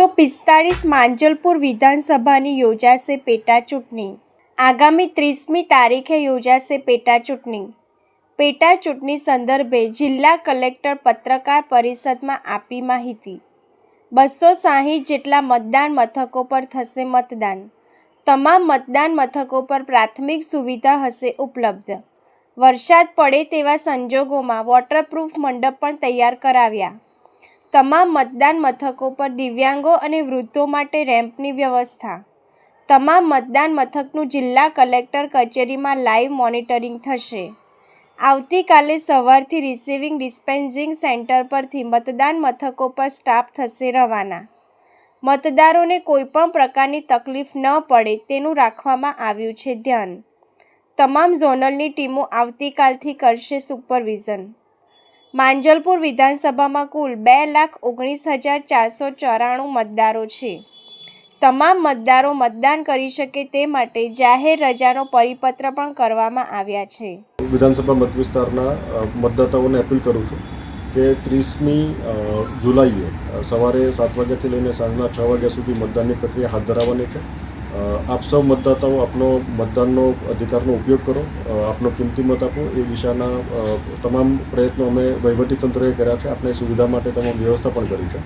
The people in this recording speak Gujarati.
245 માંજલપુર વિધાનસભાની યોજાશે પેટાચૂંટણી। આગામી 30મી તારીખે યોજાશે પેટાચૂંટણી। પેટાચૂંટણી સંદર્ભે જિલ્લા કલેક્ટર પત્રકાર પરિષદમાં આપી માહિતી। 260 જેટલા મતદાન મથકો પર થશે મતદાન। તમામ મતદાન મથકો પર પ્રાથમિક સુવિધા હશે ઉપલબ્ધ। વરસાદ પડે તેવા સંજોગોમાં વોટરપ્રૂફ મંડપ પણ તૈયાર કરાવ્યા। તમામ મતદાન મથકો પર દિવ્યાંગો અને વૃદ્ધો માટે રેમ્પની વ્યવસ્થા। તમામ મતદાન મથકનું જિલ્લા કલેક્ટર કચેરીમાં લાઈવ મોનિટરિંગ થશે। આવતીકાલે સવારથી રિસીવિંગ ડિસ્પેન્સિંગ સેન્ટર પરથી મતદાન મથકો પર સ્ટાફ થશે રવાના। મતદારોને કોઈપણ પ્રકારની તકલીફ ન પડે તેનું રાખવામાં આવ્યું છે ધ્યાન। તમામ ઝોનલની ટીમો આવતીકાલથી કરશે સુપરવિઝન। માંજલપુર વિધાનસભામાં કુલ 2,19,494 મતદારો છે। તમામ મતદારો મતદાન કરી શકે તે માટે જાહેર રજાનો પરિપત્ર પણ કરવામાં આવ્યા છે। વિધાનસભા મત વિસ્તારના મતદાતાઓને અપીલ કરું છું કે 30મી જુલાઈએ સવારે 7 વાગ્યાથી લઈને સાંજના 6 વાગ્યા સુધી મતદાનની પ્રક્રિયા હાથ ધરાવવાની છે। આપ સૌ મતદાતાઓ આપનો મતદાનનો અધિકારનો ઉપયોગ કરો, આપનો કિંમતી મત આપો, એ દિશાના તમામ પ્રયત્નો અમે વહીવટીતંત્રએ કર્યા છે। આપણે સુવિધા માટે તમામ વ્યવસ્થા પણ કરી છે।